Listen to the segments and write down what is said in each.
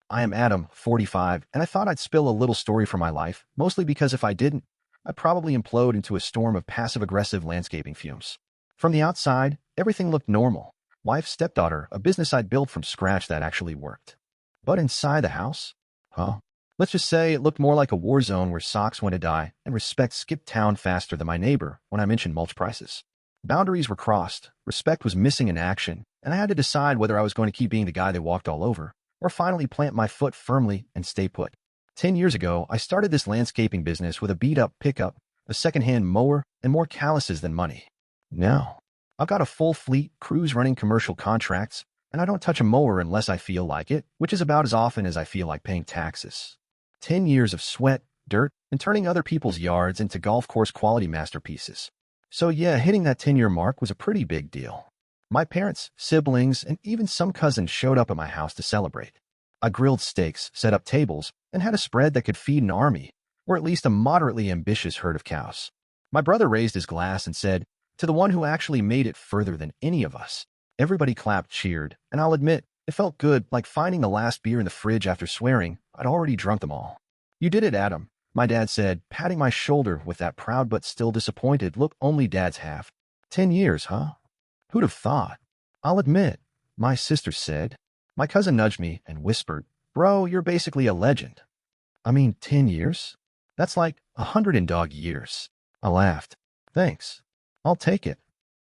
I am Adam, 45, and I thought I'd spill a little story from my life, mostly because if I didn't, I'd probably implode into a storm of passive-aggressive landscaping fumes. From the outside, everything looked normal. Wife, stepdaughter, a business I'd built from scratch that actually worked. But inside the house? Huh? Let's just say it looked more like a war zone where socks went to die and respect skipped town faster than my neighbor when I mentioned mulch prices. Boundaries were crossed, respect was missing in action, and I had to decide whether I was going to keep being the guy they walked all over, or finally plant my foot firmly and stay put. 10 years ago, I started this landscaping business with a beat-up pickup, a second-hand mower, and more calluses than money. Now, I've got a full fleet, crews running commercial contracts, and I don't touch a mower unless I feel like it, which is about as often as I feel like paying taxes. 10 years of sweat, dirt, and turning other people's yards into golf course quality masterpieces. So yeah, hitting that 10-year mark was a pretty big deal. My parents, siblings, and even some cousins showed up at my house to celebrate. I grilled steaks, set up tables, and had a spread that could feed an army, or at least a moderately ambitious herd of cows. My brother raised his glass and said, "To the one who actually made it further than any of us." Everybody clapped, cheered, and I'll admit, it felt good, like finding the last beer in the fridge after swearing I'd already drunk them all. "You did it, Adam," my dad said, patting my shoulder with that proud but still disappointed look only dads have. 10 years, huh? Who'd have thought? "I'll admit," my sister said. My cousin nudged me and whispered, "Bro, you're basically a legend." I mean, 10 years? That's like 100 in dog years. I laughed. Thanks. I'll take it.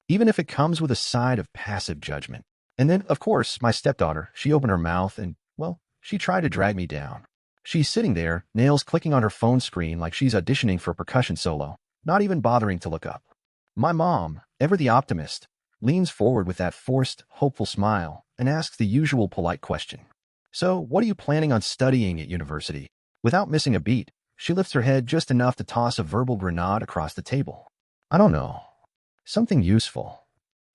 Even if it comes with a side of passive judgment. And then, of course, my stepdaughter, she opened her mouth and, well, she tried to drag me down. She's sitting there, nails clicking on her phone screen like she's auditioning for a percussion solo, not even bothering to look up. My mom, ever the optimist, leans forward with that forced, hopeful smile and asks the usual polite question. "So, what are you planning on studying at university?" Without missing a beat, she lifts her head just enough to toss a verbal grenade across the table. "I don't know. Something useful.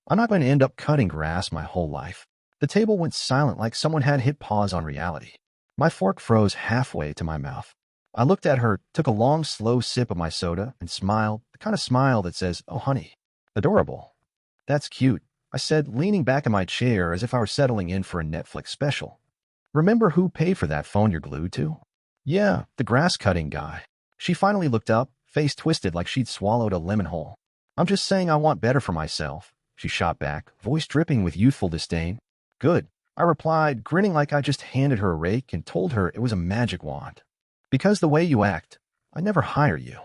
I'm not going to end up cutting grass my whole life." The table went silent like someone had hit pause on reality. My fork froze halfway to my mouth. I looked at her, took a long, slow sip of my soda, and smiled, the kind of smile that says, "Oh, honey. Adorable." "That's cute," I said, leaning back in my chair as if I were settling in for a Netflix special. "Remember who paid for that phone you're glued to?" "Yeah, the grass-cutting guy." She finally looked up, face twisted like she'd swallowed a lemon whole. "I'm just saying I want better for myself," she shot back, voice dripping with youthful disdain. "Good," I replied, grinning like I just handed her a rake and told her it was a magic wand. "Because the way you act, I never hire you."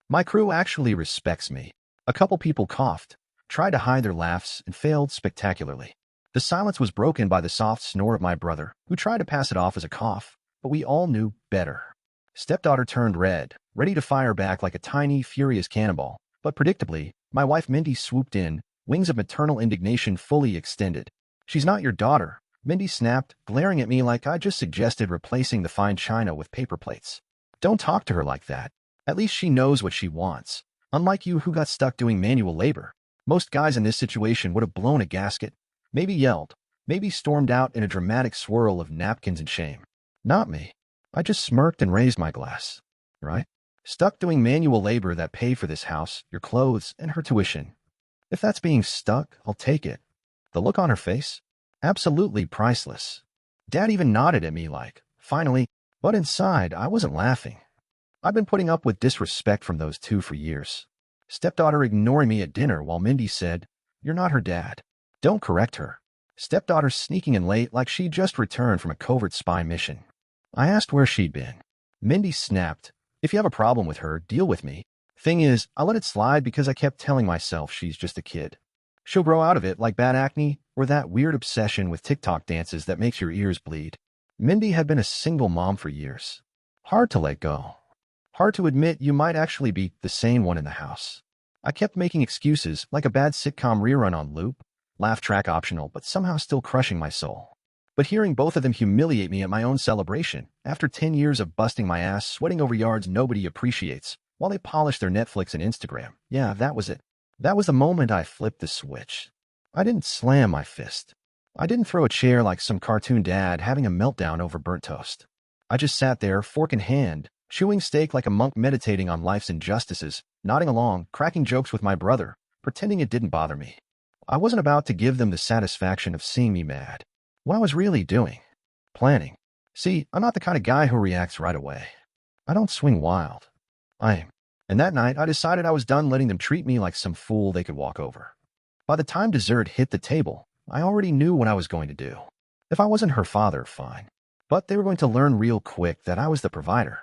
My crew actually respects me. A couple people coughed, tried to hide their laughs, and failed spectacularly. The silence was broken by the soft snore of my brother, who tried to pass it off as a cough, but we all knew better. Stepdaughter turned red, ready to fire back like a tiny, furious cannonball, but predictably, my wife Mindy swooped in, wings of maternal indignation fully extended. "She's not your daughter," Mindy snapped, glaring at me like I just suggested replacing the fine china with paper plates. "Don't talk to her like that. At least she knows what she wants. Unlike you who got stuck doing manual labor. Most guys in this situation would have blown a gasket, maybe yelled, maybe stormed out in a dramatic swirl of napkins and shame. Not me. I just smirked and raised my glass. Right? Stuck doing manual labor that paid for this house, your clothes, and her tuition. If that's being stuck, I'll take it." The look on her face? Absolutely priceless. Dad even nodded at me like, finally, but inside, I wasn't laughing. I'd been putting up with disrespect from those two for years. Stepdaughter ignoring me at dinner while Mindy said, "You're not her dad. Don't correct her." Stepdaughter sneaking in late like she'd just returned from a covert spy mission. I asked where she'd been. Mindy snapped, "If you have a problem with her, deal with me. Thing is, I let it slide because I kept telling myself she's just a kid. She'll grow out of it like bad acne or that weird obsession with TikTok dances that makes your ears bleed." Mindy had been a single mom for years. Hard to let go. Hard to admit you might actually be the sane one in the house. I kept making excuses like a bad sitcom rerun on loop, laugh track optional, but somehow still crushing my soul. But hearing both of them humiliate me at my own celebration, after 10 years of busting my ass, sweating over yards nobody appreciates, while they polish their Netflix and Instagram, yeah, that was it. That was the moment I flipped the switch. I didn't slam my fist. I didn't throw a chair like some cartoon dad having a meltdown over burnt toast. I just sat there, fork in hand, chewing steak like a monk meditating on life's injustices, nodding along, cracking jokes with my brother, pretending it didn't bother me. I wasn't about to give them the satisfaction of seeing me mad. What I was really doing? Planning. See, I'm not the kind of guy who reacts right away. I don't swing wild. I am. And that night, I decided I was done letting them treat me like some fool they could walk over. By the time dessert hit the table, I already knew what I was going to do. If I wasn't her father, fine. But they were going to learn real quick that I was the provider.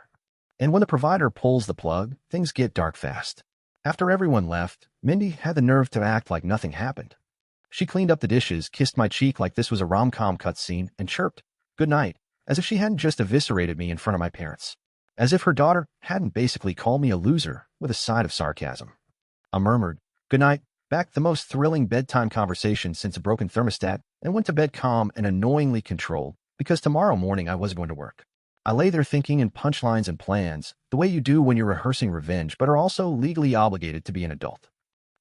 And when the provider pulls the plug, things get dark fast. After everyone left, Mindy had the nerve to act like nothing happened. She cleaned up the dishes, kissed my cheek like this was a rom-com cutscene, and chirped, "Good night," as if she hadn't just eviscerated me in front of my parents. As if her daughter hadn't basically called me a loser with a side of sarcasm. I murmured, "Good night," back the most thrilling bedtime conversation since a broken thermostat, and went to bed calm and annoyingly controlled, because tomorrow morning I was going to work. I lay there thinking in punchlines and plans, the way you do when you're rehearsing revenge but are also legally obligated to be an adult.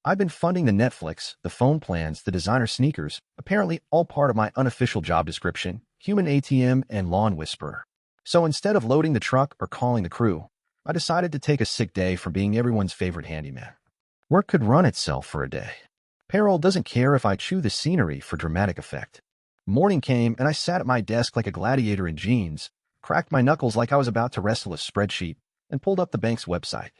I've been funding the Netflix, the phone plans, the designer sneakers, apparently all part of my unofficial job description, human ATM and lawn whisperer. So instead of loading the truck or calling the crew, I decided to take a sick day from being everyone's favorite handyman. Work could run itself for a day. Payroll doesn't care if I chew the scenery for dramatic effect. Morning came and I sat at my desk like a gladiator in jeans, cracked my knuckles like I was about to wrestle a spreadsheet, and pulled up the bank's website.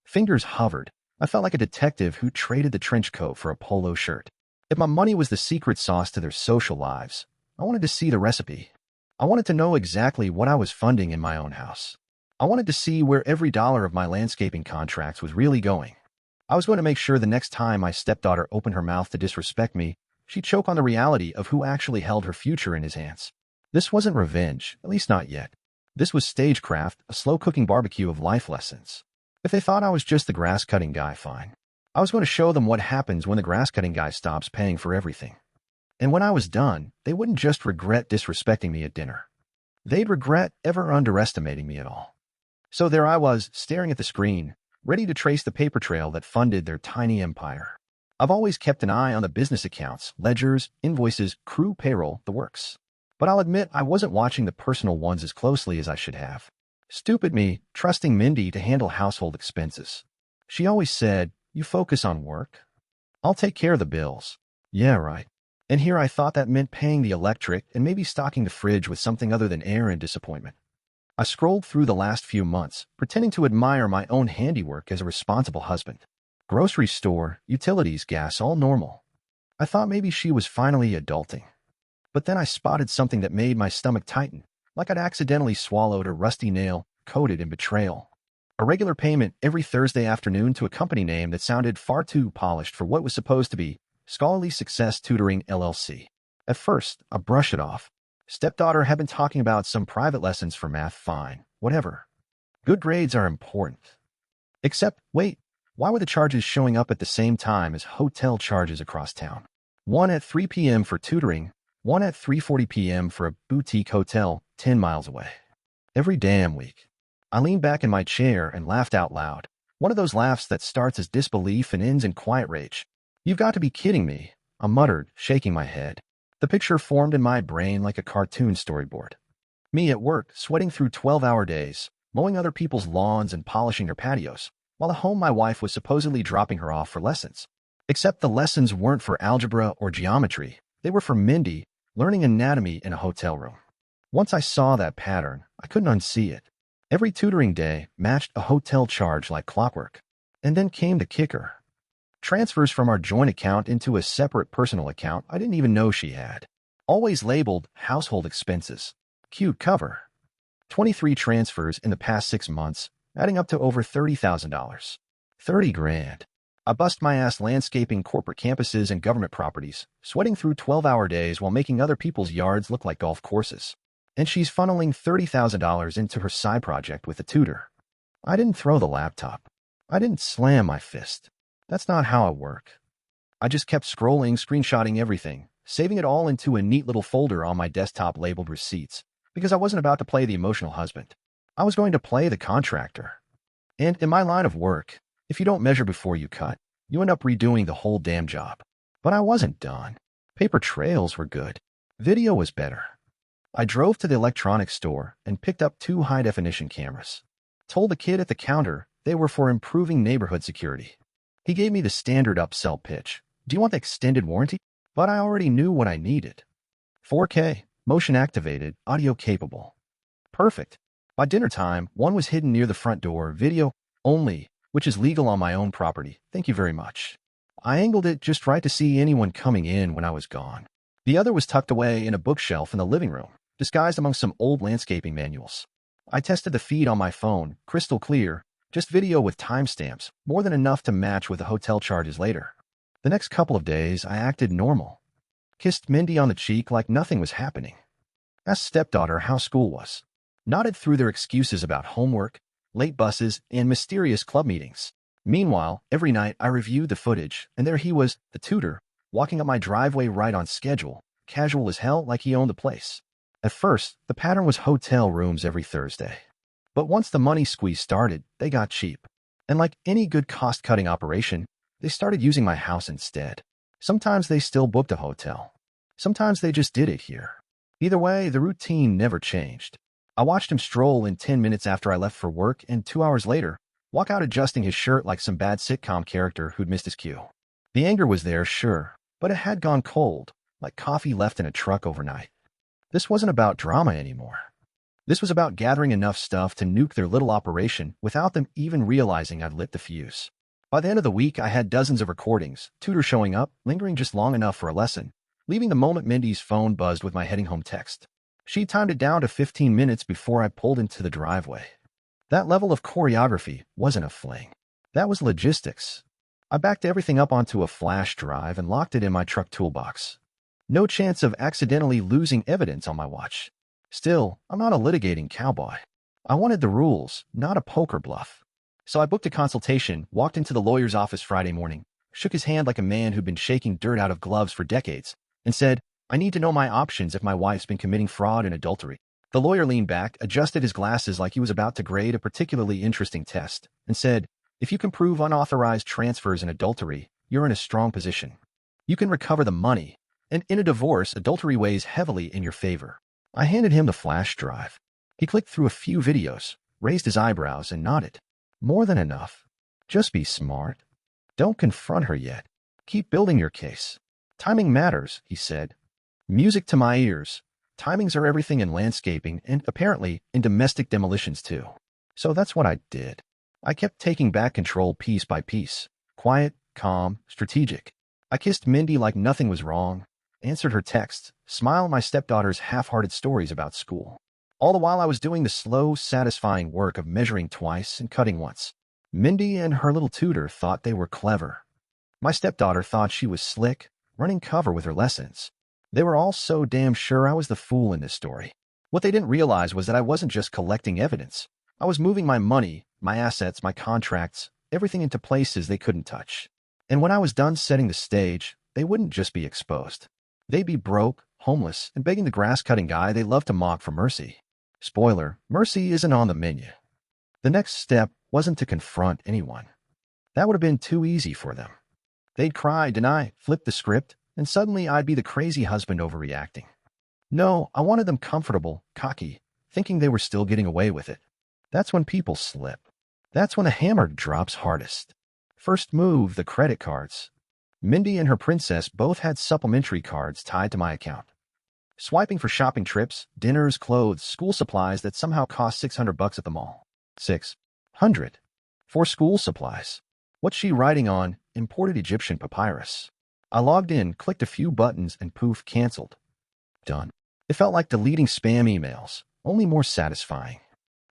Fingers hovered. I felt like a detective who traded the trench coat for a polo shirt. If my money was the secret sauce to their social lives, I wanted to see the recipe. I wanted to know exactly what I was funding in my own house. I wanted to see where every dollar of my landscaping contracts was really going. I was going to make sure the next time my stepdaughter opened her mouth to disrespect me, she'd choke on the reality of who actually held her future in his hands. This wasn't revenge, at least not yet. This was stagecraft, a slow-cooking barbecue of life lessons. If they thought I was just the grass-cutting guy, fine. I was going to show them what happens when the grass-cutting guy stops paying for everything. And when I was done, they wouldn't just regret disrespecting me at dinner. They'd regret ever underestimating me at all. So there I was, staring at the screen, ready to trace the paper trail that funded their tiny empire. I've always kept an eye on the business accounts, ledgers, invoices, crew payroll, the works. But I'll admit I wasn't watching the personal ones as closely as I should have. Stupid me, trusting Mindy to handle household expenses. She always said, "You focus on work. I'll take care of the bills." Yeah, right. And here I thought that meant paying the electric and maybe stocking the fridge with something other than air and disappointment. I scrolled through the last few months, pretending to admire my own handiwork as a responsible husband. Grocery store, utilities, gas, all normal. I thought maybe she was finally adulting. But then I spotted something that made my stomach tighten, like I'd accidentally swallowed a rusty nail coated in betrayal. A regular payment every Thursday afternoon to a company name that sounded far too polished for what was supposed to be Scholarly Success Tutoring LLC. At first, I brushed it off. Stepdaughter had been talking about some private lessons for math, fine, whatever. Good grades are important. Except, wait, why were the charges showing up at the same time as hotel charges across town? One at 3 p.m. for tutoring, one at 3:40 p.m. for a boutique hotel 10 miles away. Every damn week. I leaned back in my chair and laughed out loud. One of those laughs that starts as disbelief and ends in quiet rage. "You've got to be kidding me," I muttered, shaking my head. The picture formed in my brain like a cartoon storyboard. Me at work, sweating through 12-hour days, mowing other people's lawns and polishing their patios, while at home my wife was supposedly dropping her off for lessons. Except the lessons weren't for algebra or geometry. They were for Mindy, learning anatomy in a hotel room. Once I saw that pattern, I couldn't unsee it. Every tutoring day matched a hotel charge like clockwork. And then came the kicker. Transfers from our joint account into a separate personal account I didn't even know she had. Always labeled household expenses. Cute cover. 23 transfers in the past 6 months, adding up to over $30,000. 30 grand. I bust my ass landscaping corporate campuses and government properties, sweating through 12-hour days while making other people's yards look like golf courses. And she's funneling $30,000 into her side project with a tutor. I didn't throw the laptop. I didn't slam my fist. That's not how I work. I just kept scrolling, screenshotting everything, saving it all into a neat little folder on my desktop labeled receipts, because I wasn't about to play the emotional husband. I was going to play the contractor. And in my line of work, if you don't measure before you cut, you end up redoing the whole damn job. But I wasn't done. Paper trails were good. Video was better. I drove to the electronics store and picked up 2 high-definition cameras. Told the kid at the counter they were for improving neighborhood security. He gave me the standard upsell pitch. "Do you want the extended warranty?" But I already knew what I needed. 4K, motion activated, audio capable. Perfect. By dinner time, one was hidden near the front door, video only, which is legal on my own property. Thank you very much. I angled it just right to see anyone coming in when I was gone. The other was tucked away in a bookshelf in the living room, disguised among some old landscaping manuals. I tested the feed on my phone, crystal clear, just video with timestamps, more than enough to match with the hotel charges later. The next couple of days, I acted normal. Kissed Mindy on the cheek like nothing was happening. Asked stepdaughter how school was. Nodded through their excuses about homework, late buses, and mysterious club meetings. Meanwhile, every night I reviewed the footage, and there he was, the tutor, walking up my driveway right on schedule, casual as hell like he owned the place. At first, the pattern was hotel rooms every Thursday. But once the money squeeze started, they got cheap. And like any good cost-cutting operation, they started using my house instead. Sometimes they still booked a hotel. Sometimes they just did it here. Either way, the routine never changed. I watched him stroll in 10 minutes after I left for work and 2 hours later, walk out adjusting his shirt like some bad sitcom character who'd missed his cue. The anger was there, sure, but it had gone cold, like coffee left in a truck overnight. This wasn't about drama anymore. This was about gathering enough stuff to nuke their little operation without them even realizing I'd lit the fuse. By the end of the week, I had dozens of recordings, tutor showing up, lingering just long enough for a lesson, leaving the moment Mindy's phone buzzed with my heading home text. She timed it down to 15 minutes before I pulled into the driveway. That level of choreography wasn't a fling. That was logistics. I backed everything up onto a flash drive and locked it in my truck toolbox. No chance of accidentally losing evidence on my watch. Still, I'm not a litigating cowboy. I wanted the rules, not a poker bluff. So I booked a consultation, walked into the lawyer's office Friday morning, shook his hand like a man who'd been shaking dirt out of gloves for decades, and said, "I need to know my options if my wife's been committing fraud and adultery." The lawyer leaned back, adjusted his glasses like he was about to grade a particularly interesting test, and said, "If you can prove unauthorized transfers and adultery, you're in a strong position. You can recover the money, and in a divorce, adultery weighs heavily in your favor." I handed him the flash drive. He clicked through a few videos, raised his eyebrows, and nodded. More than enough. Just be smart. Don't confront her yet. Keep building your case. Timing matters, he said. Music to my ears. Timings are everything in landscaping and, apparently, in domestic demolitions too. So that's what I did. I kept taking back control piece by piece. Quiet, calm, strategic. I kissed Mindy like nothing was wrong, answered her texts, smiled at my stepdaughter's half-hearted stories about school. All the while I was doing the slow, satisfying work of measuring twice and cutting once. Mindy and her little tutor thought they were clever. My stepdaughter thought she was slick, running cover with her lessons. They were all so damn sure I was the fool in this story. What they didn't realize was that I wasn't just collecting evidence. I was moving my money, my assets, my contracts, everything into places they couldn't touch. And when I was done setting the stage, they wouldn't just be exposed. They'd be broke, homeless, and begging the grass-cutting guy they love to mock for mercy. Spoiler, mercy isn't on the menu. The next step wasn't to confront anyone. That would have been too easy for them. They'd cry, deny, flip the script, and suddenly I'd be the crazy husband overreacting. No, I wanted them comfortable, cocky, thinking they were still getting away with it. That's when people slip. That's when the hammer drops hardest. First move, the credit cards. Mindy and her princess both had supplementary cards tied to my account. Swiping for shopping trips, dinners, clothes, school supplies that somehow cost $600 at the mall. $600 for school supplies. What's she writing on? Imported Egyptian papyrus. I logged in, clicked a few buttons, and poof, canceled. Done. It felt like deleting spam emails, only more satisfying.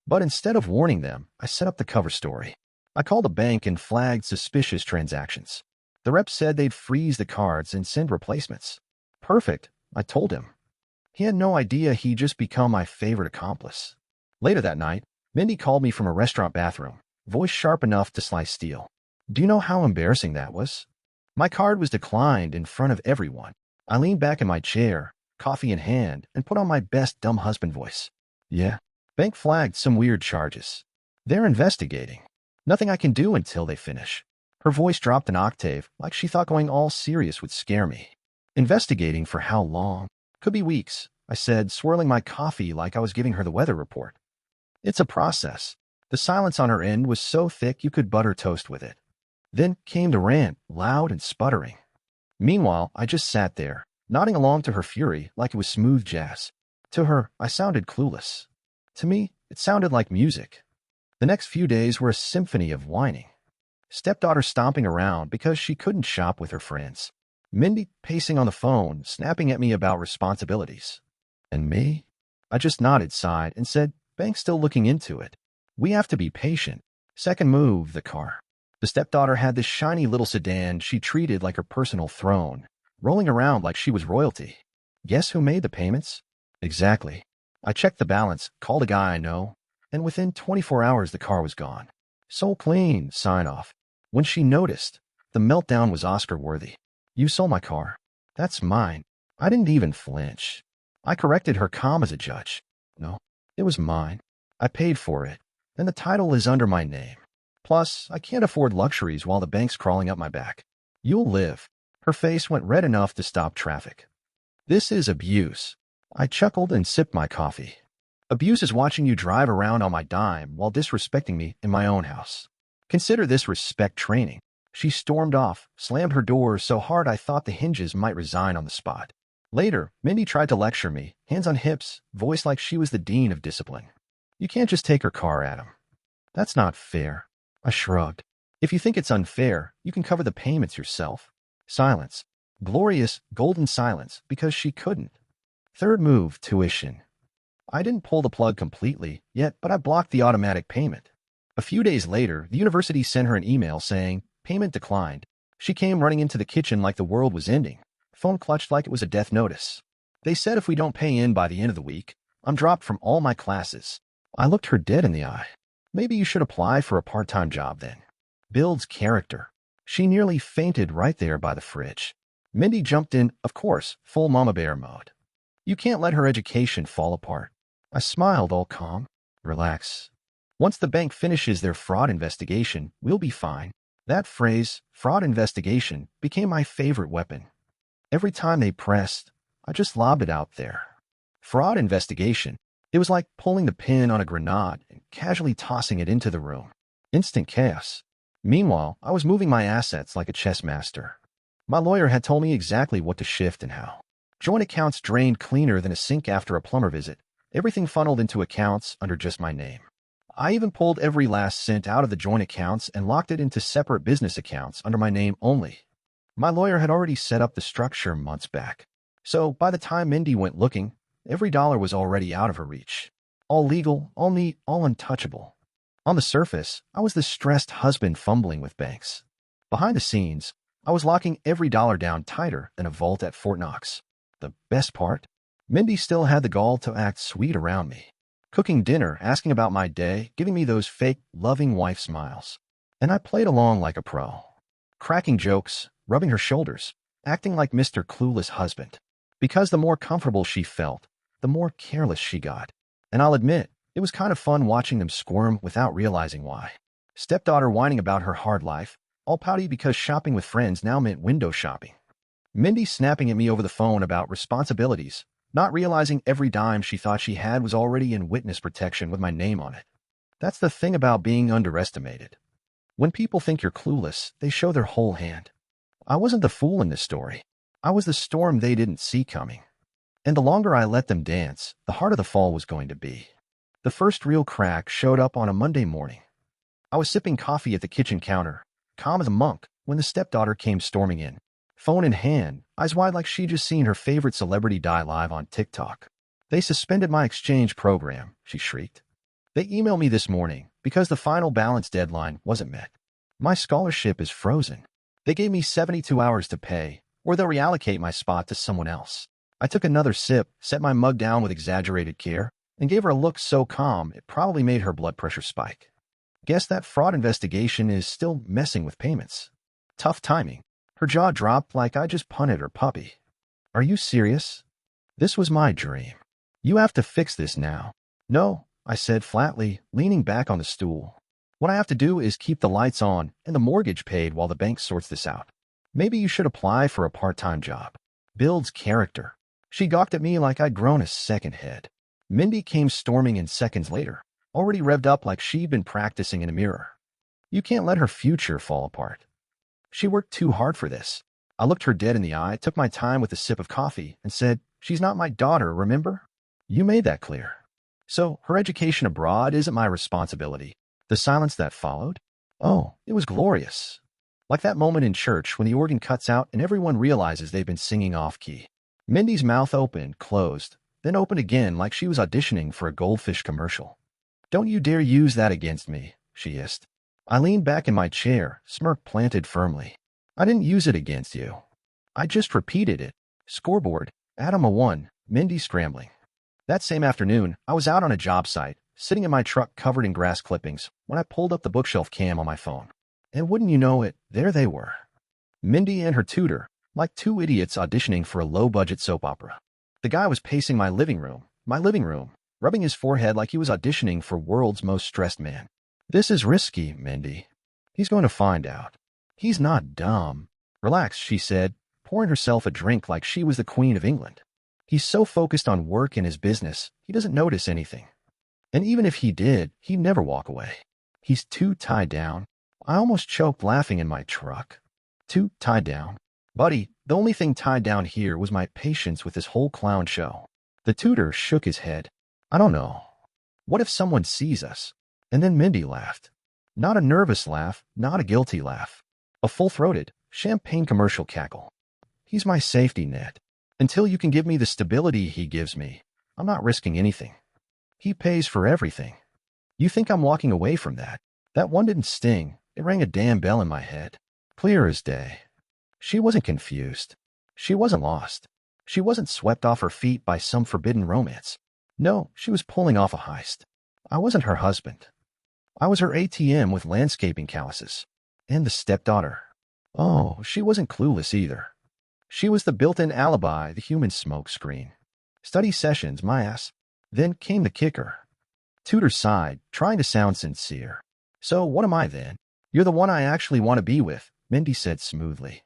But instead of warning them, I set up the cover story. I called a bank and flagged suspicious transactions. The rep said they'd freeze the cards and send replacements. Perfect, I told him. He had no idea he'd just become my favorite accomplice. Later that night, Mindy called me from a restaurant bathroom, voice sharp enough to slice steel. Do you know how embarrassing that was? My card was declined in front of everyone. I leaned back in my chair, coffee in hand, and put on my best dumb husband voice. Yeah. Bank flagged some weird charges. They're investigating. Nothing I can do until they finish. Her voice dropped an octave, like she thought going all serious would scare me. Investigating for how long? Could be weeks, I said, swirling my coffee like I was giving her the weather report. It's a process. The silence on her end was so thick you could butter toast with it. Then came the rant, loud and sputtering. Meanwhile, I just sat there, nodding along to her fury like it was smooth jazz. To her, I sounded clueless. To me, it sounded like music. The next few days were a symphony of whining. Stepdaughter stomping around because she couldn't shop with her friends. Mindy pacing on the phone, snapping at me about responsibilities. And me? I just nodded, sighed, and said, "Bank's still looking into it. We have to be patient." Second move, the car. The stepdaughter had this shiny little sedan she treated like her personal throne, rolling around like she was royalty. Guess who made the payments? Exactly. I checked the balance, called a guy I know, and within 24 hours the car was gone. So clean, sign off. When she noticed, the meltdown was Oscar-worthy. "You sold my car. That's mine." I didn't even flinch. I corrected her calm as a judge. "No, it was mine. I paid for it, and the title is under my name. Plus, I can't afford luxuries while the bank's crawling up my back." "You'll live." Her face went red enough to stop traffic. "This is abuse." I chuckled and sipped my coffee. "Abuse is watching you drive around on my dime while disrespecting me in my own house. Consider this respect training." She stormed off, slammed her door so hard I thought the hinges might resign on the spot. Later, Mindy tried to lecture me, hands on hips, voice like she was the dean of discipline. "You can't just take her car, Adam. That's not fair." I shrugged. "If you think it's unfair, you can cover the payments yourself." Silence. Glorious, golden silence, because she couldn't. Third move, tuition. I didn't pull the plug completely yet, but I blocked the automatic payment. A few days later, the university sent her an email saying, "Payment declined." She came running into the kitchen like the world was ending. Phone clutched like it was a death notice. "They said if we don't pay in by the end of the week, I'm dropped from all my classes." I looked her dead in the eye. "Maybe you should apply for a part-time job then." Builds character. She nearly fainted right there by the fridge. Mindy jumped in, of course, full mama bear mode. "You can't let her education fall apart." I smiled, all calm. "Relax. Once the bank finishes their fraud investigation, we'll be fine." That phrase, fraud investigation, became my favorite weapon. Every time they pressed, I just lobbed it out there. Fraud investigation. It was like pulling the pin on a grenade and casually tossing it into the room. Instant chaos. Meanwhile, I was moving my assets like a chess master. My lawyer had told me exactly what to shift and how. Joint accounts drained cleaner than a sink after a plumber visit. Everything funneled into accounts under just my name. I even pulled every last cent out of the joint accounts and locked it into separate business accounts under my name only. My lawyer had already set up the structure months back. So by the time Mindy went looking, every dollar was already out of her reach. All legal, all neat, all untouchable. On the surface, I was the stressed husband fumbling with banks. Behind the scenes, I was locking every dollar down tighter than a vault at Fort Knox. The best part? Mindy still had the gall to act sweet around me. Cooking dinner, asking about my day, giving me those fake, loving wife smiles. And I played along like a pro. Cracking jokes, rubbing her shoulders, acting like Mr. Clueless husband. Because the more comfortable she felt, the more careless she got. And I'll admit, it was kind of fun watching them squirm without realizing why. Stepdaughter whining about her hard life, all pouty because shopping with friends now meant window shopping. Mindy snapping at me over the phone about responsibilities, not realizing every dime she thought she had was already in witness protection with my name on it. That's the thing about being underestimated. When people think you're clueless, they show their whole hand. I wasn't the fool in this story. I was the storm they didn't see coming. And the longer I let them dance, the harder the fall was going to be. The first real crack showed up on a Monday morning. I was sipping coffee at the kitchen counter, calm as a monk, when the stepdaughter came storming in. Phone in hand, eyes wide like she'd just seen her favorite celebrity die live on TikTok. "They suspended my exchange program," she shrieked. "They emailed me this morning because the final balance deadline wasn't met. My scholarship is frozen. They gave me 72 hours to pay, or they'll reallocate my spot to someone else." I took another sip, set my mug down with exaggerated care, and gave her a look so calm it probably made her blood pressure spike. Guess that fraud investigation is still messing with payments. Tough timing. Her jaw dropped like I just punted her puppy. "Are you serious? This was my dream. You have to fix this now." "No," I said flatly, leaning back on the stool. "What I have to do is keep the lights on and the mortgage paid while the bank sorts this out. Maybe you should apply for a part-time job." Builds character. She gawked at me like I'd grown a second head. Mindy came storming in seconds later, already revved up like she'd been practicing in a mirror. You can't let her future fall apart. She worked too hard for this. I looked her dead in the eye, took my time with a sip of coffee, and said, "She's not my daughter, remember? You made that clear." So her education abroad isn't my responsibility. The silence that followed? Oh, it was glorious. Like that moment in church when the organ cuts out and everyone realizes they've been singing off-key. Mindy's mouth opened, closed, then opened again like she was auditioning for a goldfish commercial. "Don't you dare use that against me," she hissed. I leaned back in my chair, smirk planted firmly. "I didn't use it against you. I just repeated it." Scoreboard, Adam a 1, Mindy scrambling. That same afternoon, I was out on a job site, sitting in my truck covered in grass clippings, when I pulled up the bookshelf cam on my phone. And wouldn't you know it, there they were. Mindy and her tutor, like two idiots auditioning for a low-budget soap opera. The guy was pacing my living room, rubbing his forehead like he was auditioning for world's most stressed man. "This is risky, Mindy. He's going to find out. He's not dumb." "Relax," she said, pouring herself a drink like she was the Queen of England. "He's so focused on work and his business, he doesn't notice anything. And even if he did, he'd never walk away. He's too tied down." I almost choked laughing in my truck. Too tied down. Buddy, the only thing tied down here was my patience with this whole clown show. The tutor shook his head. "I don't know. What if someone sees us?" And then Mindy laughed. Not a nervous laugh, not a guilty laugh. A full-throated, champagne commercial cackle. "He's my safety net. Until you can give me the stability he gives me, I'm not risking anything. He pays for everything. You think I'm walking away from that?" That one didn't sting. It rang a damn bell in my head. Clear as day. She wasn't confused. She wasn't lost. She wasn't swept off her feet by some forbidden romance. No, she was pulling off a heist. I wasn't her husband. I was her ATM with landscaping calluses. And the stepdaughter. Oh, she wasn't clueless either. She was the built-in alibi, the human smoke screen. Study sessions, my ass. Then came the kicker. Tutor sighed, trying to sound sincere. "So what am I then?" "You're the one I actually want to be with," Mindy said smoothly.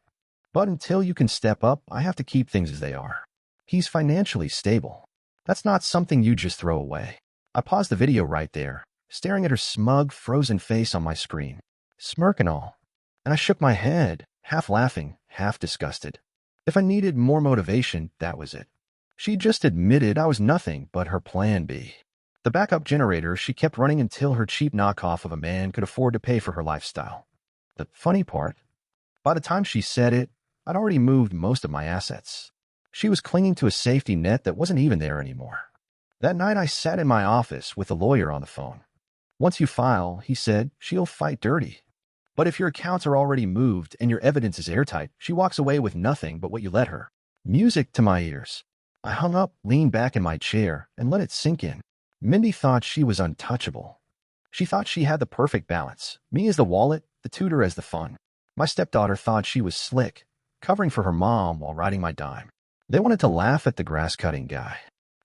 "But until you can step up, I have to keep things as they are. He's financially stable. That's not something you just throw away." I paused the video right there, staring at her smug, frozen face on my screen. Smirk and all. And I shook my head, half laughing, half disgusted. If I needed more motivation, that was it. She just admitted I was nothing but her plan B. The backup generator she kept running until her cheap knockoff of a man could afford to pay for her lifestyle. The funny part, by the time she said it, I'd already moved most of my assets. She was clinging to a safety net that wasn't even there anymore. That night I sat in my office with the lawyer on the phone. "Once you file," he said, "she'll fight dirty. But if your accounts are already moved and your evidence is airtight, she walks away with nothing but what you let her." Music to my ears. I hung up, leaned back in my chair, and let it sink in. Mindy thought she was untouchable. She thought she had the perfect balance, me as the wallet, the tutor as the fun. My stepdaughter thought she was slick, covering for her mom while riding my dime. They wanted to laugh at the grass-cutting guy.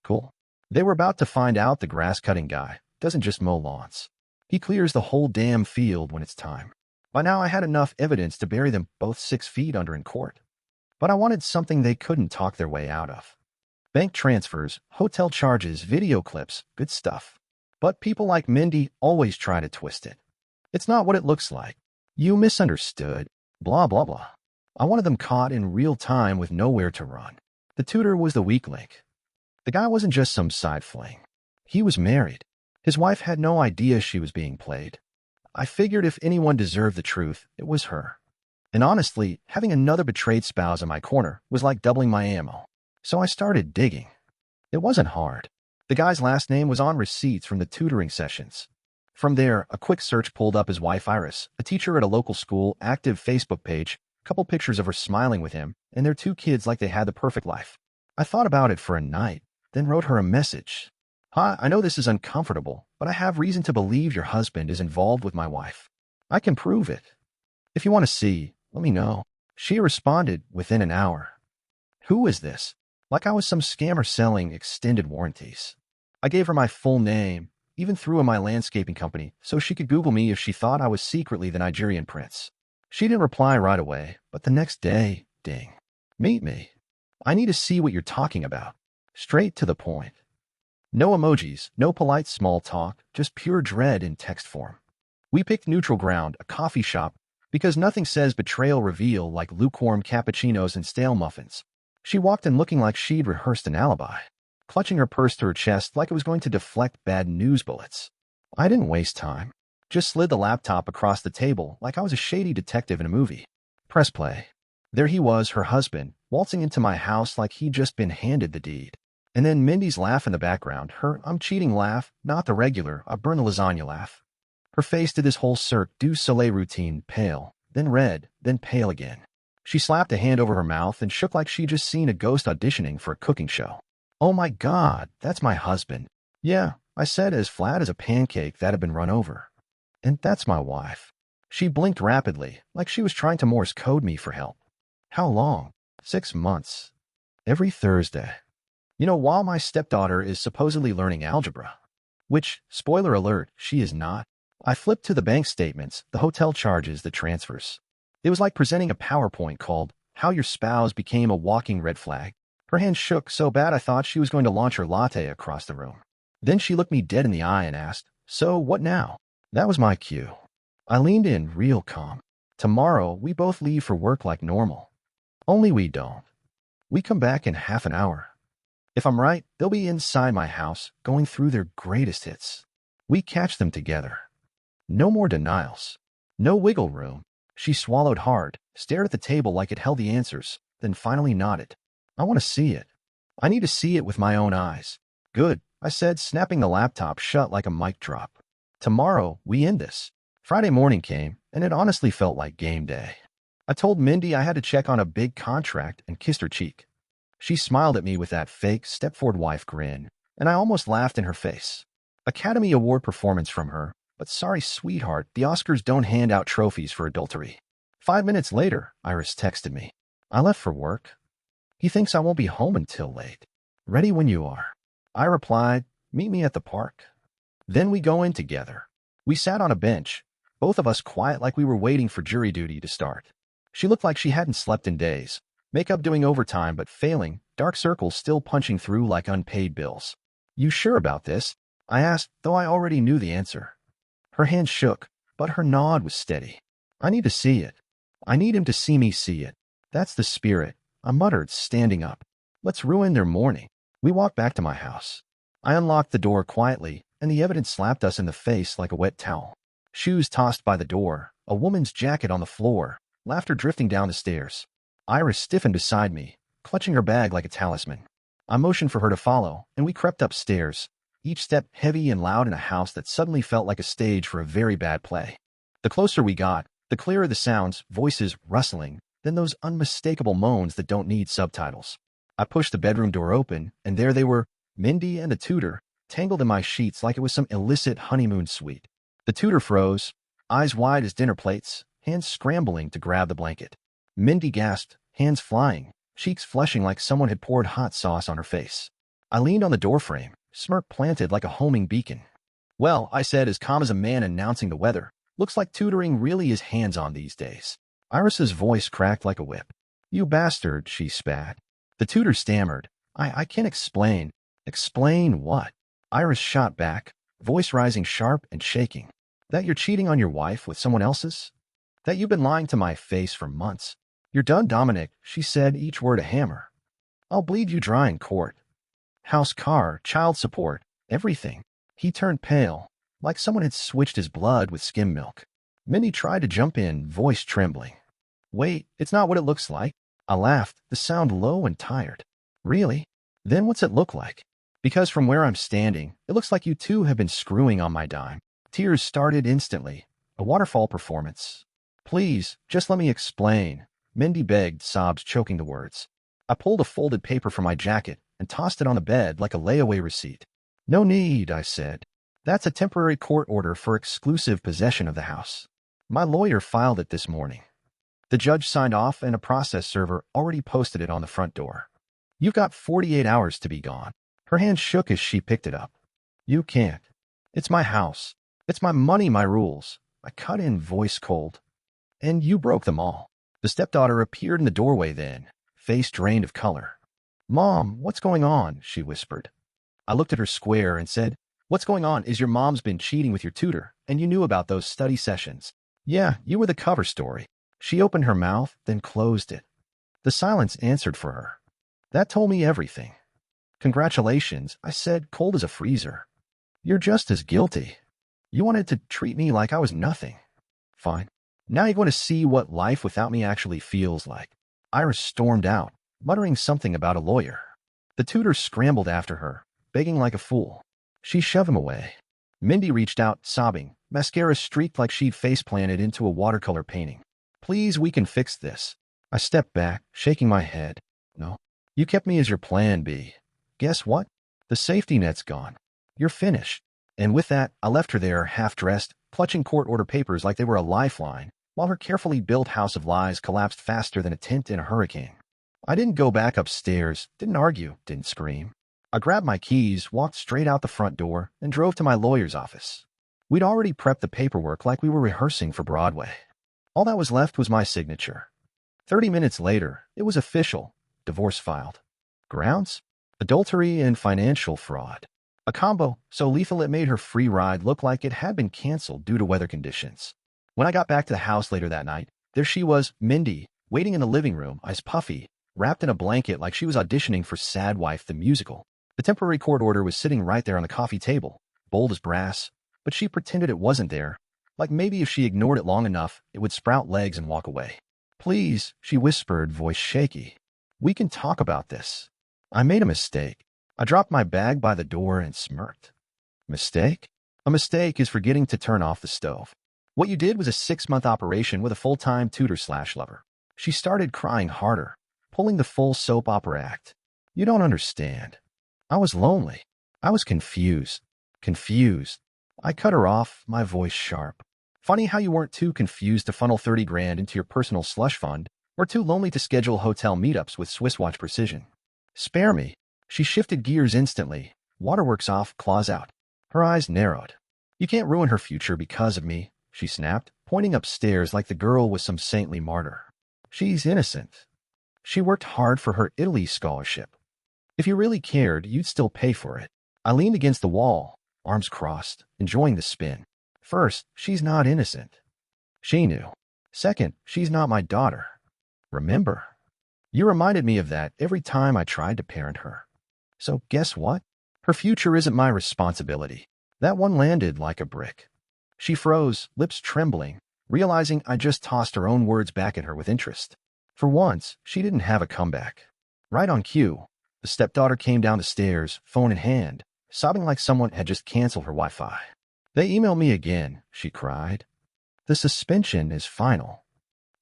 Cool. They were about to find out the grass-cutting guy doesn't just mow lawns. He clears the whole damn field when it's time. By now I had enough evidence to bury them both 6 feet under in court. But I wanted something they couldn't talk their way out of. Bank transfers, hotel charges, video clips, good stuff. But people like Mindy always try to twist it. It's not what it looks like. You misunderstood. Blah, blah, blah. I wanted them caught in real time with nowhere to run. The tutor was the weak link. The guy wasn't just some side fling. He was married. His wife had no idea she was being played. I figured if anyone deserved the truth, it was her. And honestly, having another betrayed spouse in my corner was like doubling my ammo. So I started digging. It wasn't hard. The guy's last name was on receipts from the tutoring sessions. From there, a quick search pulled up his wife Iris, a teacher at a local school, active Facebook page, couple pictures of her smiling with him, and their 2 kids like they had the perfect life. I thought about it for a night, then wrote her a message. "Hi, I know this is uncomfortable, but I have reason to believe your husband is involved with my wife. I can prove it. If you want to see, let me know." She responded within an hour. "Who is this?" Like I was some scammer selling extended warranties. I gave her my full name, even threw in my landscaping company, so she could Google me if she thought I was secretly the Nigerian prince. She didn't reply right away, but the next day, ding. "Meet me. I need to see what you're talking about." Straight to the point. No emojis, no polite small talk, just pure dread in text form. We picked neutral ground, a coffee shop, because nothing says betrayal reveal like lukewarm cappuccinos and stale muffins. She walked in looking like she'd rehearsed an alibi. clutching her purse to her chest like it was going to deflect bad news bullets. I didn't waste time. Just slid the laptop across the table like I was a shady detective in a movie. Press play. There he was, her husband, waltzing into my house like he'd just been handed the deed. And then Mindy's laugh in the background, her I'm cheating laugh, not the regular, I burn the lasagna laugh. Her face did this whole Cirque du Soleil routine, pale, then red, then pale again. She slapped a hand over her mouth and shook like she'd just seen a ghost auditioning for a cooking show. Oh my God, that's my husband. Yeah, I said, as flat as a pancake that had been run over. And that's my wife. She blinked rapidly, like she was trying to Morse code me for help. How long? 6 months. Every Thursday. While my stepdaughter is supposedly learning algebra. Which, spoiler alert, she is not. I flipped to the bank statements, the hotel charges, the transfers. It was like presenting a PowerPoint called How Your Spouse Became a Walking Red Flag. Her hand shook so bad I thought she was going to launch her latte across the room. Then she looked me dead in the eye and asked, "So what now?" That was my cue. I leaned in, real calm. Tomorrow, we both leave for work like normal. Only we don't. We come back in half an hour. If I'm right, they'll be inside my house, going through their greatest hits. We catch them together. No more denials. No wiggle room. She swallowed hard, stared at the table like it held the answers, then finally nodded. I want to see it. I need to see it with my own eyes. Good, I said, snapping the laptop shut like a mic drop. Tomorrow, we end this. Friday morning came, and it honestly felt like game day. I told Mindy I had to check on a big contract and kissed her cheek. She smiled at me with that fake Stepford wife grin, and I almost laughed in her face. Academy Award performance from her, but sorry, sweetheart, the Oscars don't hand out trophies for adultery. 5 minutes later, Iris texted me. I left for work. He thinks I won't be home until late. Ready when you are. I replied, meet me at the park. Then we go in together. We sat on a bench, both of us quiet like we were waiting for jury duty to start. She looked like she hadn't slept in days. Makeup doing overtime but failing, dark circles still punching through like unpaid bills. You sure about this? I asked, though I already knew the answer. Her hand shook, but her nod was steady. I need to see it. I need him to see me see it. That's the spirit, I muttered, standing up. Let's ruin their morning. We walked back to my house. I unlocked the door quietly, and the evidence slapped us in the face like a wet towel. Shoes tossed by the door, a woman's jacket on the floor, laughter drifting down the stairs. Iris stiffened beside me, clutching her bag like a talisman. I motioned for her to follow, and we crept upstairs, each step heavy and loud in a house that suddenly felt like a stage for a very bad play. The closer we got, the clearer the sounds, voices rustling, then those unmistakable moans that don't need subtitles. I pushed the bedroom door open, and there they were, Mindy and the tutor, tangled in my sheets like it was some illicit honeymoon suite. The tutor froze, eyes wide as dinner plates, hands scrambling to grab the blanket. Mindy gasped, hands flying, cheeks flushing like someone had poured hot sauce on her face. I leaned on the doorframe, smirk planted like a homing beacon. Well, I said, as calm as a man announcing the weather, looks like tutoring really is hands-on these days. Iris's voice cracked like a whip. You bastard, she spat. The tutor stammered. I can't explain. Explain what? Iris shot back, voice rising sharp and shaking. That you're cheating on your wife with someone else's? That you've been lying to my face for months? You're done, Dominic, she said, each word a hammer. I'll bleed you dry in court. House, car, child support, everything. He turned pale, like someone had switched his blood with skim milk. Minnie tried to jump in, voice trembling. Wait, it's not what it looks like. I laughed, the sound low and tired. Really? Then what's it look like? Because from where I'm standing, it looks like you two have been screwing on my dime. Tears started instantly. A waterfall performance. Please, just let me explain. Mindy begged, sobs choking the words. I pulled a folded paper from my jacket and tossed it on the bed like a layaway receipt. No need, I said. That's a temporary court order for exclusive possession of the house. My lawyer filed it this morning. The judge signed off and a process server already posted it on the front door. You've got 48 hours to be gone. Her hand shook as she picked it up. You can't. It's my house. It's my money, my rules. I cut in, voice cold. And you broke them all. The stepdaughter appeared in the doorway then, face drained of color. Mom, what's going on? She whispered. I looked at her square and said, What's going on is your mom's been cheating with your tutor, and you knew about those study sessions. Yeah, you were the cover story. She opened her mouth, then closed it. The silence answered for her. That told me everything. Congratulations, I said, cold as a freezer. You're just as guilty. You wanted to treat me like I was nothing. Fine. Now you're going to see what life without me actually feels like. Iris stormed out, muttering something about a lawyer. The tutor scrambled after her, begging like a fool. She shoved him away. Mindy reached out, sobbing. Mascara streaked like she'd face-planted into a watercolor painting. Please, we can fix this. I stepped back, shaking my head. No. You kept me as your plan B. Guess what? The safety net's gone. You're finished. And with that, I left her there, half-dressed, clutching court order papers like they were a lifeline, while her carefully built house of lies collapsed faster than a tent in a hurricane. I didn't go back upstairs, didn't argue, didn't scream. I grabbed my keys, walked straight out the front door, and drove to my lawyer's office. We'd already prepped the paperwork like we were rehearsing for Broadway. All that was left was my signature. 30 minutes later, it was official. Divorce filed. Grounds? Adultery and financial fraud. A combo so lethal it made her free ride look like it had been canceled due to weather conditions. When I got back to the house later that night, there she was, Mindy, waiting in the living room, eyes puffy, wrapped in a blanket like she was auditioning for Sad Wife the musical. The temporary court order was sitting right there on the coffee table, bold as brass, but she pretended it wasn't there, like maybe if she ignored it long enough, it would sprout legs and walk away. Please, she whispered, voice shaky. We can talk about this. I made a mistake. I dropped my bag by the door and smirked. Mistake? A mistake is forgetting to turn off the stove. What you did was a 6-month operation with a full-time tutor/lover. She started crying harder, pulling the full soap opera act. You don't understand. I was lonely. I was confused. Confused. I cut her off, my voice sharp. Funny how you weren't too confused to funnel 30 grand into your personal slush fund, or too lonely to schedule hotel meetups with Swiss watch precision. Spare me. She shifted gears instantly. Waterworks off, claws out. Her eyes narrowed. You can't ruin her future because of me, she snapped, pointing upstairs like the girl was some saintly martyr. She's innocent. She worked hard for her Italy scholarship. If you really cared, you'd still pay for it. I leaned against the wall, arms crossed, enjoying the spin. First, she's not innocent. She knew. Second, she's not my daughter. Remember? You reminded me of that every time I tried to parent her. So guess what? Her future isn't my responsibility. That one landed like a brick. She froze, lips trembling, realizing I just tossed her own words back at her with interest. For once, she didn't have a comeback. Right on cue, the stepdaughter came down the stairs, phone in hand, sobbing like someone had just canceled her Wi-Fi. They emailed me again, she cried. The suspension is final.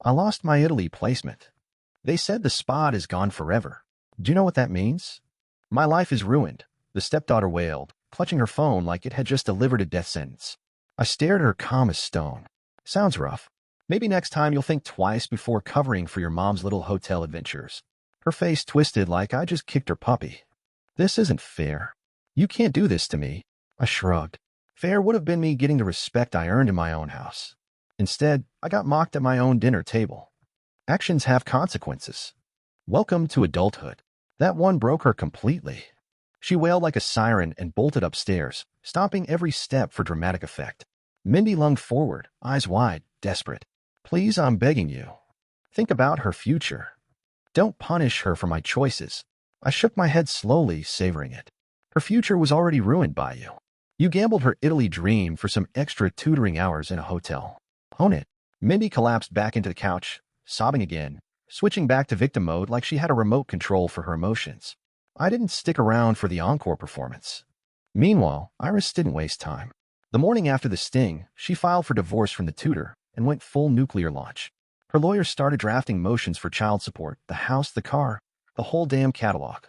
I lost my Italy placement. They said the spot is gone forever. Do you know what that means? My life is ruined, the stepdaughter wailed, clutching her phone like it had just delivered a death sentence. I stared at her calm as stone. Sounds rough. Maybe next time you'll think twice before covering for your mom's little hotel adventures. Her face twisted like I just kicked her puppy. This isn't fair. You can't do this to me. I shrugged. Fair would have been me getting the respect I earned in my own house. Instead, I got mocked at my own dinner table. Actions have consequences. Welcome to adulthood. That one broke her completely. She wailed like a siren and bolted upstairs, stomping every step for dramatic effect. Mindy lunged forward, eyes wide, desperate. Please, I'm begging you. Think about her future. Don't punish her for my choices. I shook my head slowly, savoring it. Her future was already ruined by you. You gambled her Italy dream for some extra tutoring hours in a hotel. Own it. Mindy collapsed back into the couch, sobbing again, switching back to victim mode like she had a remote control for her emotions. I didn't stick around for the encore performance. Meanwhile, Iris didn't waste time. The morning after the sting, she filed for divorce from the tutor and went full nuclear launch. Her lawyer started drafting motions for child support, the house, the car, the whole damn catalog.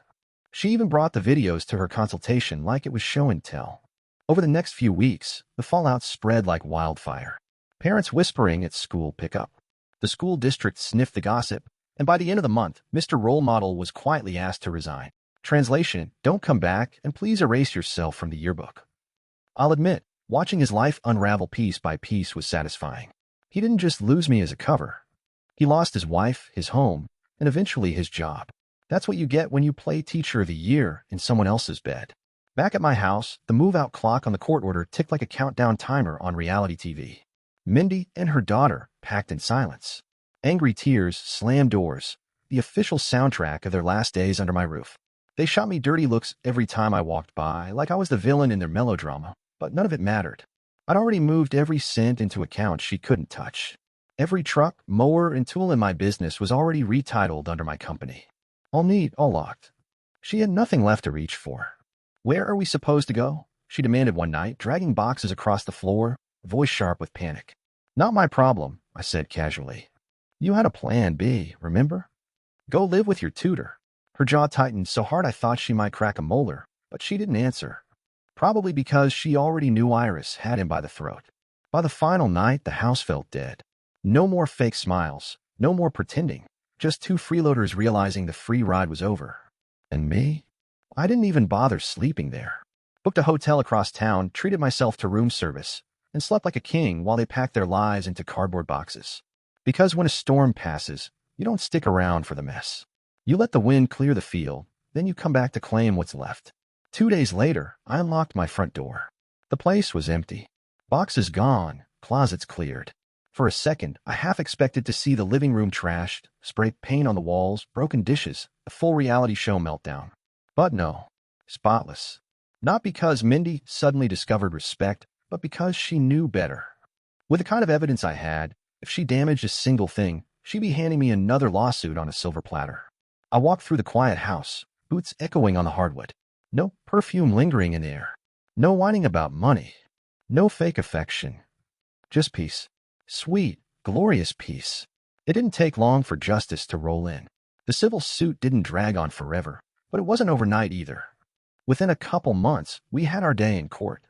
She even brought the videos to her consultation like it was show and tell. Over the next few weeks, the fallout spread like wildfire. Parents whispering at school pickup. The school district sniffed the gossip, and by the end of the month, Mr. Role Model was quietly asked to resign. Translation, don't come back, and please erase yourself from the yearbook. I'll admit, watching his life unravel piece by piece was satisfying. He didn't just lose me as a cover. He lost his wife, his home, and eventually his job. That's what you get when you play Teacher of the Year in someone else's bed. Back at my house, the move-out clock on the court order ticked like a countdown timer on reality TV. Mindy and her daughter packed in silence. Angry tears slammed doors, the official soundtrack of their last days under my roof. They shot me dirty looks every time I walked by, like I was the villain in their melodrama, but none of it mattered. I'd already moved every cent into accounts she couldn't touch. Every truck, mower, and tool in my business was already retitled under my company. All neat, all locked. She had nothing left to reach for. "Where are we supposed to go?" she demanded one night, dragging boxes across the floor, voice sharp with panic. "Not my problem," I said casually. "You had a plan B, remember? Go live with your tutor." Her jaw tightened so hard I thought she might crack a molar, but she didn't answer. Probably because she already knew Iris had him by the throat. By the final night, the house felt dead. No more fake smiles, no more pretending, just two freeloaders realizing the free ride was over. And me? I didn't even bother sleeping there. Booked a hotel across town, treated myself to room service, and slept like a king while they packed their lives into cardboard boxes. Because when a storm passes, you don't stick around for the mess. You let the wind clear the field, then you come back to claim what's left. 2 days later, I unlocked my front door. The place was empty. Boxes gone, closets cleared. For a second, I half expected to see the living room trashed, spray paint on the walls, broken dishes, a full reality show meltdown. But no, spotless. Not because Mindy suddenly discovered respect, but because she knew better. With the kind of evidence I had, if she damaged a single thing, she'd be handing me another lawsuit on a silver platter. I walked through the quiet house, boots echoing on the hardwood. No perfume lingering in the air. No whining about money. No fake affection. Just peace. Sweet, glorious peace. It didn't take long for justice to roll in. The civil suit didn't drag on forever, but it wasn't overnight either. Within a couple months, we had our day in court.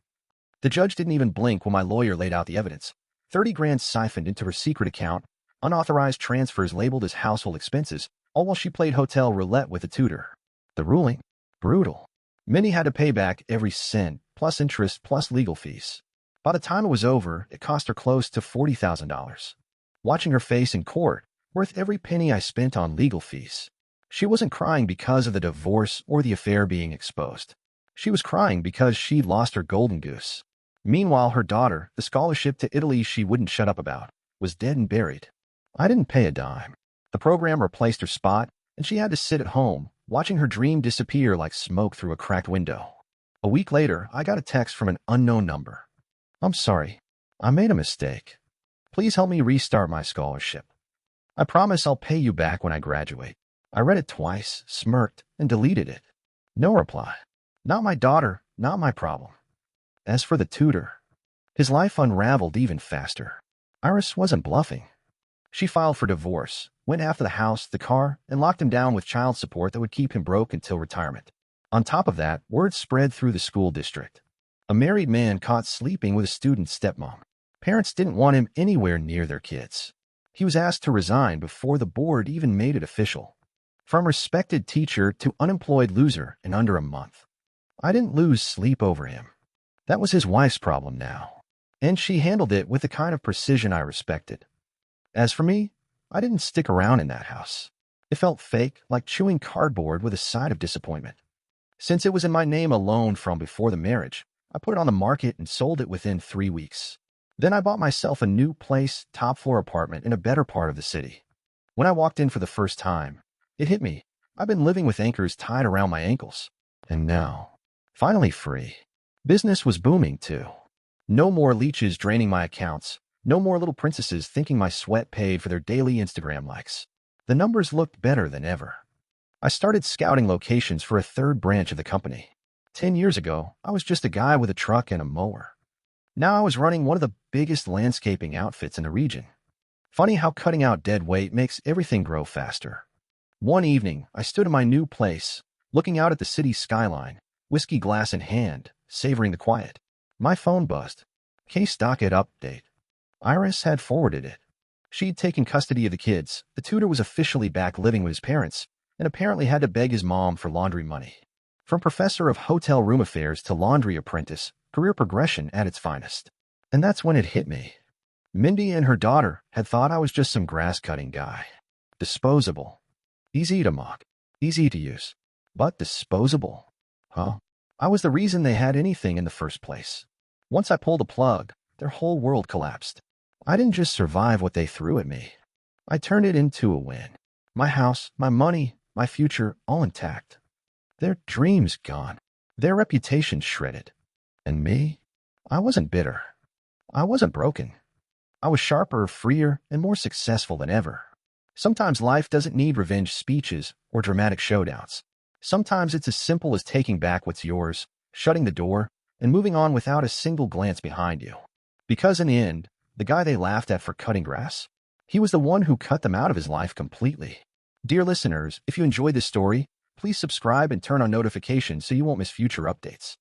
The judge didn't even blink when my lawyer laid out the evidence. 30 grand siphoned into her secret account, unauthorized transfers labeled as household expenses, all while she played hotel roulette with a tutor. The ruling? Brutal. Minnie had to pay back every cent, plus interest, plus legal fees. By the time it was over, it cost her close to $40,000. Watching her face in court, worth every penny I spent on legal fees. She wasn't crying because of the divorce or the affair being exposed. She was crying because she'd lost her golden goose. Meanwhile, her daughter, the scholarship to Italy she wouldn't shut up about, was dead and buried. I didn't pay a dime. The program replaced her spot, and she had to sit at home, watching her dream disappear like smoke through a cracked window. A week later, I got a text from an unknown number. "I'm sorry. I made a mistake. Please help me restart my scholarship. I promise I'll pay you back when I graduate." I read it twice, smirked, and deleted it. No reply. Not my daughter, not my problem. As for the tutor, his life unraveled even faster. Iris wasn't bluffing. She filed for divorce, went after the house, the car, and locked him down with child support that would keep him broke until retirement. On top of that, word spread through the school district. A married man caught sleeping with a student's stepmom. Parents didn't want him anywhere near their kids. He was asked to resign before the board even made it official. From respected teacher to unemployed loser in under a month. I didn't lose sleep over him. That was his wife's problem now. And she handled it with the kind of precision I respected. As for me, I didn't stick around in that house. It felt fake, like chewing cardboard with a side of disappointment. Since it was in my name alone from before the marriage, I put it on the market and sold it within 3 weeks. Then I bought myself a new place, top-floor apartment in a better part of the city. When I walked in for the first time, it hit me. I've been living with anchors tied around my ankles. And now, finally free. Business was booming, too. No more leeches draining my accounts. No more little princesses thinking my sweat paid for their daily Instagram likes. The numbers looked better than ever. I started scouting locations for a third branch of the company. 10 years ago, I was just a guy with a truck and a mower. Now I was running one of the biggest landscaping outfits in the region. Funny how cutting out dead weight makes everything grow faster. One evening, I stood in my new place, looking out at the city skyline, whiskey glass in hand, savoring the quiet. My phone buzzed. Case docket update. Iris had forwarded it. She'd taken custody of the kids. The tutor was officially back living with his parents, and apparently had to beg his mom for laundry money. From professor of hotel room affairs to laundry apprentice, career progression at its finest. And that's when it hit me. Mindy and her daughter had thought I was just some grass-cutting guy. Disposable. Easy to mock. Easy to use. But disposable. Huh? I was the reason they had anything in the first place. Once I pulled the plug, their whole world collapsed. I didn't just survive what they threw at me. I turned it into a win. My house, my money, my future, all intact. Their dreams gone. Their reputation shredded. And me? I wasn't bitter. I wasn't broken. I was sharper, freer, and more successful than ever. Sometimes life doesn't need revenge speeches or dramatic showdowns. Sometimes it's as simple as taking back what's yours, shutting the door, and moving on without a single glance behind you. Because in the end, the guy they laughed at for cutting grass, he was the one who cut them out of his life completely. Dear listeners, if you enjoyed this story, please subscribe and turn on notifications so you won't miss future updates.